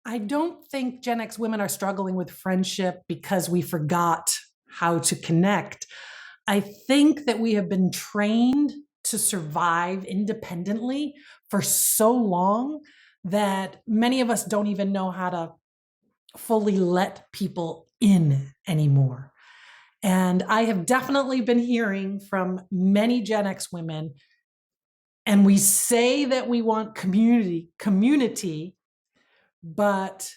I don't think Gen X women are struggling with friendship because we forgot how to connect. I think that we have been trained to survive independently for so long that many of us don't even know how to fully let people in anymore. And I have definitely been hearing from many Gen X women, and we say that we want community, but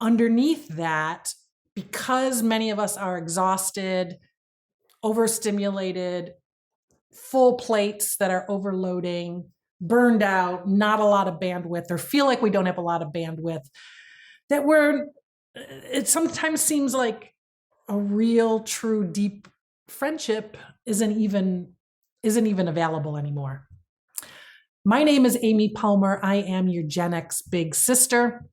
underneath that, because many of us are exhausted, overstimulated, full plates that are overloading, burned out, not a lot of bandwidth, or feel like we don't have a lot of bandwidth, that it sometimes seems like a real, true, deep friendship isn't even available anymore. My name is Amy Palmer. I am your Gen X big sister.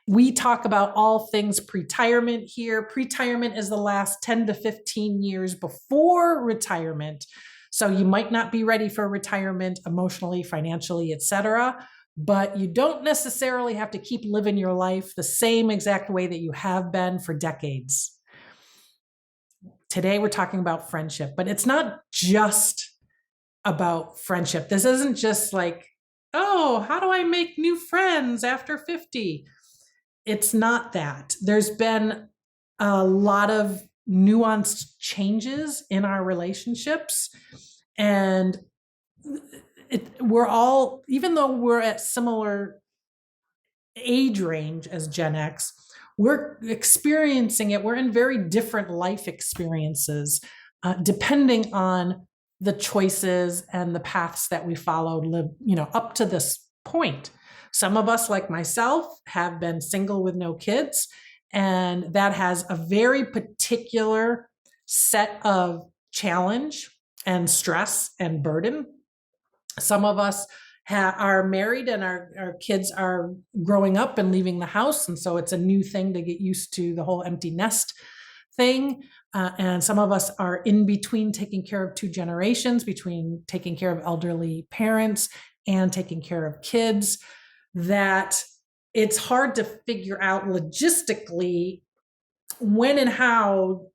We talk about all things pre-retirement here. Pre-retirement is the last 10 to 15 years before retirement. So you might not be ready for retirement emotionally, financially, etc. But you don't necessarily have to keep living your life the same exact way that you have been for decades. Today, we're talking about friendship, but it's not just about friendship. This isn't just like, oh, how do I make new friends after 50? It's not that. There's been a lot of nuanced changes in our relationships. And we're all, even though we're at similar age range as Gen X, we're experiencing it. We're in very different life experiences, depending on the choices and the paths that we followed, up to this point. Some of us, like myself, have been single with no kids, and that has a very particular set of challenge and stress and burden. Some of us are married and our kids are growing up and leaving the house, and so it's a new thing to get used to the whole empty nest thing. And some of us are in between taking care of two generations, between taking care of elderly parents and taking care of kids, that it's hard to figure out logistically when and how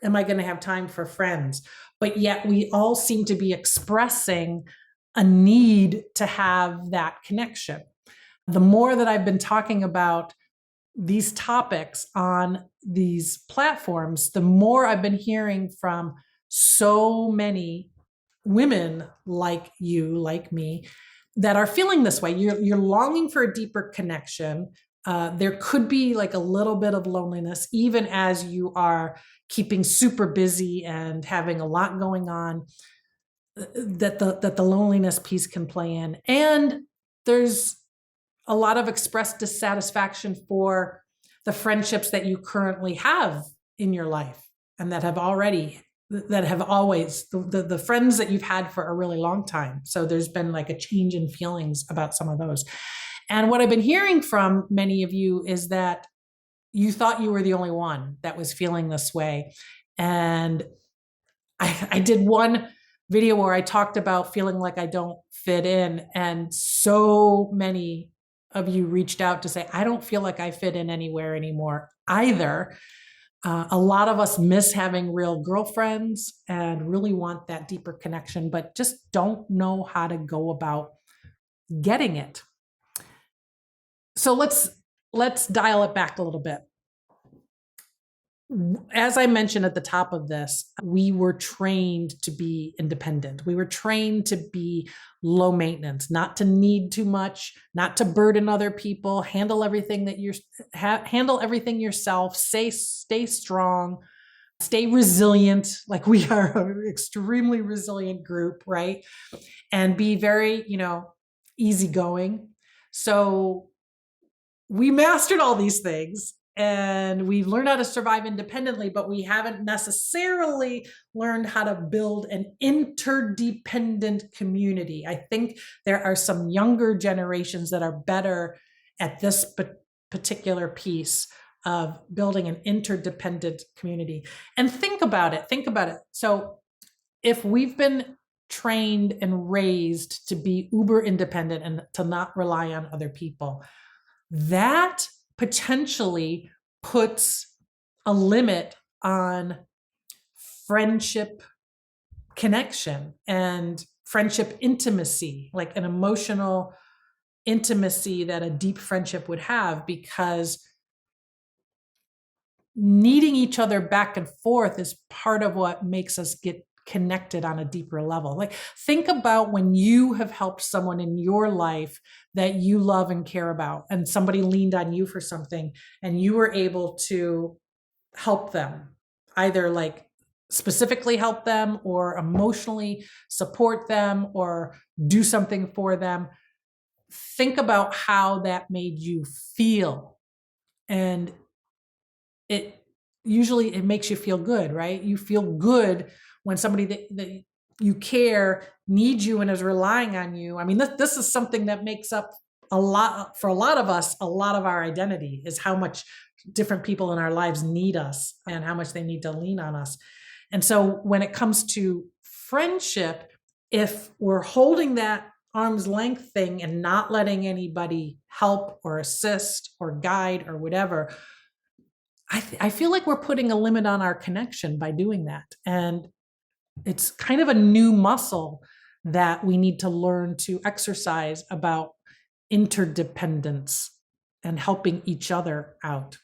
am I going to have time for friends. But yet we all seem to be expressing a need to have that connection. The more that I've been talking about these topics on these platforms, the more I've been hearing from so many women like you, like me, that are feeling this way. You're longing for a deeper connection. There could be like a little bit of loneliness, even as you are keeping super busy and having a lot going on, that the loneliness piece can play in. And there's a lot of expressed dissatisfaction for the friendships that you currently have in your life and that have always, the friends that you've had for a really long time. So there's been like a change in feelings about some of those. And what I've been hearing from many of you is that you thought you were the only one that was feeling this way. And I did one video where I talked about feeling like I don't fit in. And so many of you reached out to say, I don't feel like I fit in anywhere anymore either. A lot of us miss having real girlfriends and really want that deeper connection, but just don't know how to go about getting it. So let's dial it back a little bit. As I mentioned at the top of this, we were trained to be independent. We were trained to be low maintenance, not to need too much, not to burden other people, handle everything yourself, stay strong, stay resilient. Like we are an extremely resilient group, right? And be very, easygoing. So we mastered all these things. And we've learned how to survive independently, but we haven't necessarily learned how to build an interdependent community. I think there are some younger generations that are better at this particular piece of building an interdependent community. And think about it. So if we've been trained and raised to be uber independent and to not rely on other people, that potentially puts a limit on friendship connection and friendship intimacy, like an emotional intimacy that a deep friendship would have, because needing each other back and forth is part of what makes us get connected on a deeper level. Like, think about when you have helped someone in your life that you love and care about, and somebody leaned on you for something and you were able to help them, either like specifically help them or emotionally support them or do something for them. Think about how that made you feel. And it usually it makes you feel good, right? You feel good when somebody that you care needs you and is relying on you. I mean, this is something that makes up a lot, for a lot of us, a lot of our identity is how much different people in our lives need us and how much they need to lean on us. And so when it comes to friendship, if we're holding that arm's length thing and not letting anybody help or assist or guide or whatever, I feel like we're putting a limit on our connection by doing that. And it's kind of a new muscle that we need to learn to exercise, about interdependence and helping each other out.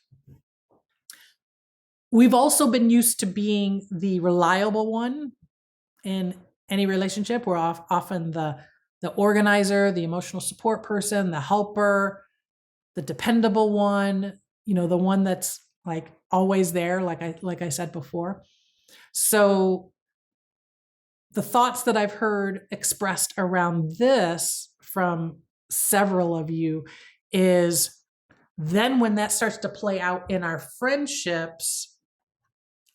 We've also been used to being the reliable one in any relationship. We're often the organizer, the emotional support person, the helper, the dependable one, the one that's like always there, like I said before. So the thoughts that I've heard expressed around this from several of you is, then when that starts to play out in our friendships,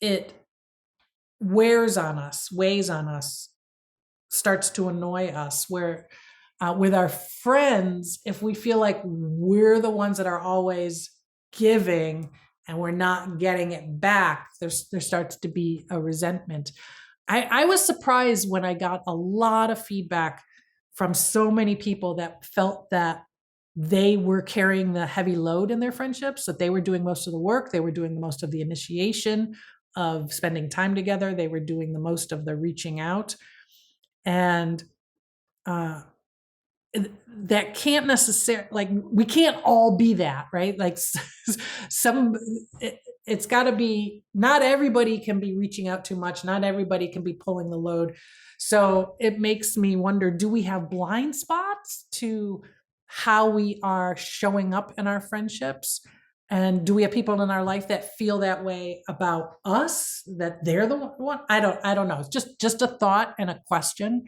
it weighs on us, starts to annoy us, where with our friends, if we feel like we're the ones that are always giving and we're not getting it back, there starts to be a resentment. I was surprised when I got a lot of feedback from so many people that felt that they were carrying the heavy load in their friendships, that they were doing most of the work, they were doing the most of the initiation of spending time together, they were doing the most of the reaching out. And that can't necessarily, like, we can't all be that, right? Like it's got to be, not everybody can be reaching out too much, not everybody can be pulling the load. So it makes me wonder, do we have blind spots to how we are showing up in our friendships? And do we have people in our life that feel that way about us, that they're the one? I don't know. It's just a thought and a question.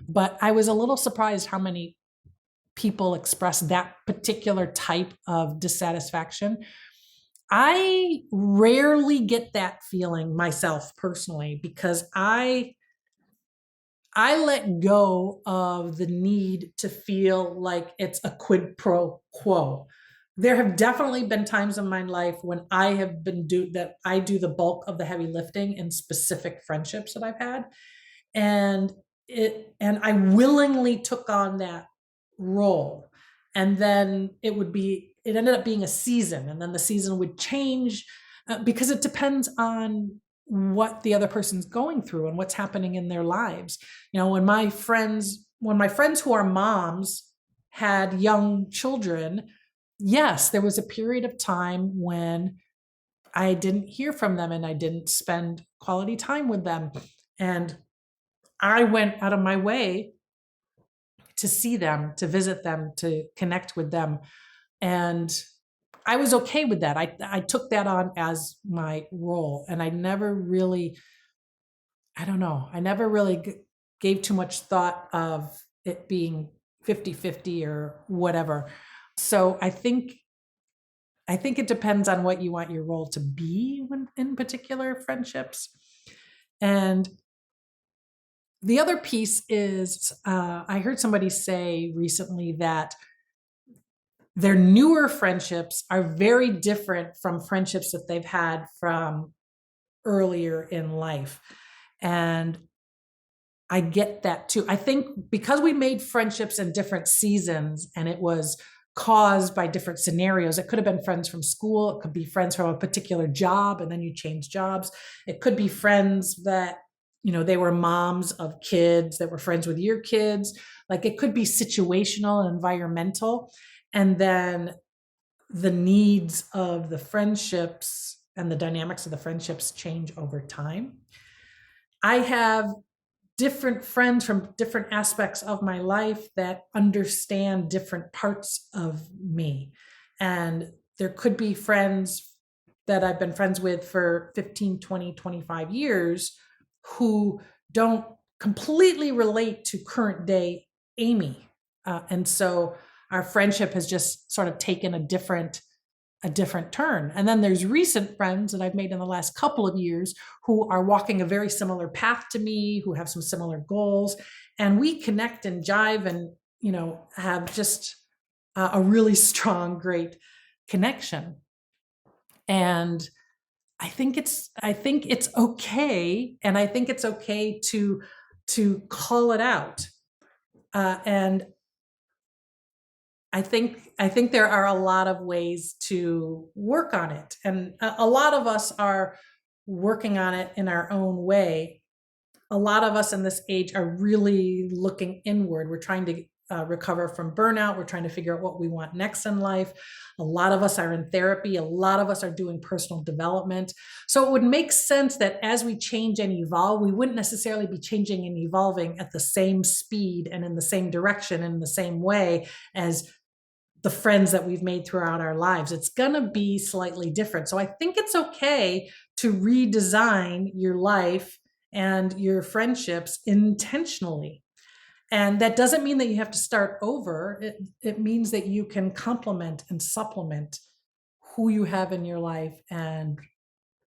But I was a little surprised how many people express that particular type of dissatisfaction. I rarely get that feeling myself personally, because I let go of the need to feel like it's a quid pro quo. There have definitely been times in my life when I have that I do the bulk of the heavy lifting in specific friendships that I've had. And I willingly took on that role. And then it ended up being a season, and then the season would change because it depends on what the other person's going through and what's happening in their lives. When my friends who are moms had young children, yes, there was a period of time when I didn't hear from them and I didn't spend quality time with them. And I went out of my way to see them, to visit them, to connect with them. And I was okay with that. I took that on as my role. And I never really gave too much thought of it being 50-50 or whatever. So I think it depends on what you want your role to be in particular friendships. And the other piece is, I heard somebody say recently that their newer friendships are very different from friendships that they've had from earlier in life. And I get that too. I think because we made friendships in different seasons and it was caused by different scenarios. It could have been friends from school. It could be friends from a particular job, and then you change jobs. It could be friends that, they were moms of kids that were friends with your kids. Like, it could be situational and environmental. And then the needs of the friendships and the dynamics of the friendships change over time. I have different friends from different aspects of my life that understand different parts of me. And there could be friends that I've been friends with for 15, 20, 25 years who don't completely relate to current day Amy. And so our friendship has just sort of taken a different turn. And then there's recent friends that I've made in the last couple of years who are walking a very similar path to me, who have some similar goals, and we connect and jive and, have just a really strong, great connection. And I think it's okay. And I think it's okay to call it out. And I think there are a lot of ways to work on it. And a lot of us are working on it in our own way. A lot of us in this age are really looking inward. We're trying to recover from burnout. We're trying to figure out what we want next in life. A lot of us are in therapy. A lot of us are doing personal development. So it would make sense that as we change and evolve, we wouldn't necessarily be changing and evolving at the same speed and in the same direction and in the same way as the friends that we've made throughout our lives. It's going to be slightly different. So I think it's okay to redesign your life and your friendships intentionally. And that doesn't mean that you have to start over. It means that you can complement and supplement who you have in your life and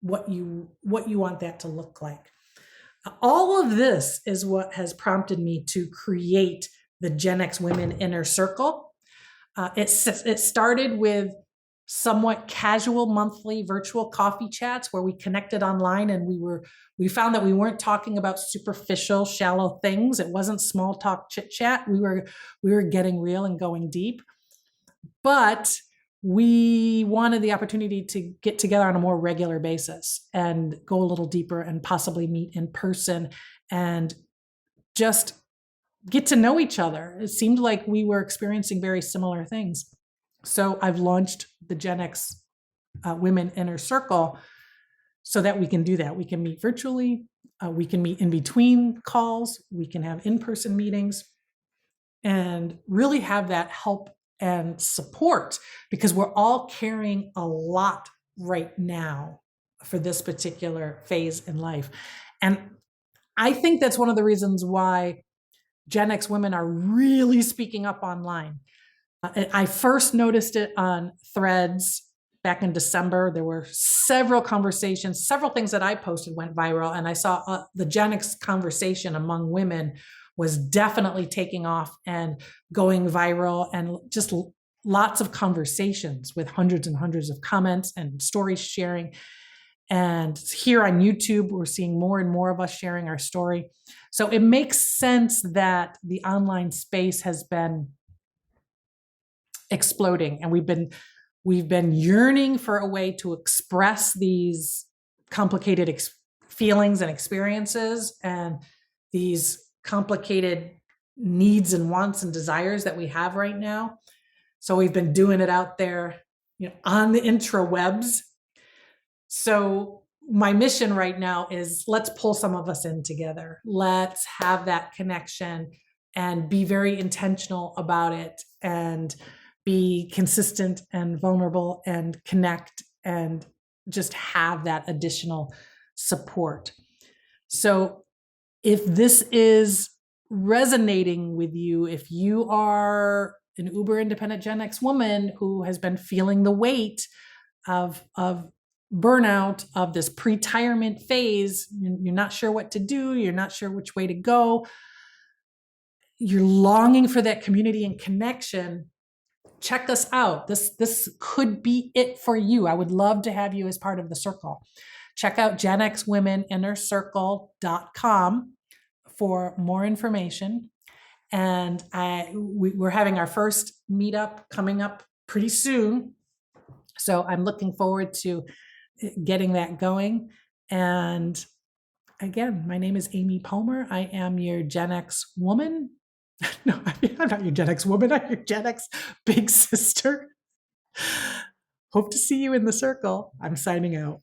what you want that to look like. All of this is what has prompted me to create the Gen X Women Inner Circle. It started with somewhat casual monthly virtual coffee chats where we connected online, and we found that we weren't talking about superficial, shallow things. It wasn't small talk chit chat. We were getting real and going deep. But we wanted the opportunity to get together on a more regular basis and go a little deeper and possibly meet in person and just get to know each other. It seemed like we were experiencing very similar things. So I've launched the Gen X Women Inner Circle so that we can do that. We can meet virtually. We can meet in between calls. We can have in-person meetings and really have that help and support, because we're all carrying a lot right now for this particular phase in life. And I think that's one of the reasons why Gen X women are really speaking up online. I first noticed it on Threads back in December. There were several conversations, several things that I posted went viral, and I saw the Gen X conversation among women was definitely taking off and going viral, and just lots of conversations with hundreds and hundreds of comments and stories sharing. And here on YouTube, we're seeing more and more of us sharing our story. So it makes sense that the online space has been exploding, and we've been yearning for a way to express these complicated feelings and experiences and these complicated needs and wants and desires that we have right now. So we've been doing it out there, on the intrawebs. So my mission right now is, let's pull some of us in together. Let's have that connection and be very intentional about it and be consistent and vulnerable and connect and just have that additional support. So if this is resonating with you, if you are an uber independent Gen X woman who has been feeling the weight of burnout, of this pre-retirement phase, you're not sure what to do, you're not sure which way to go, you're longing for that community and connection, check us out. This could be it for you. I would love to have you as part of the circle. Check out genxwomeninnercircle.com for more information. And we're having our first meetup coming up pretty soon. So I'm looking forward to getting that going. And again, my name is Amy Palmer. I am your Gen X woman. No, I'm not your Gen X woman. I'm your Gen X big sister. Hope to see you in the circle. I'm signing out.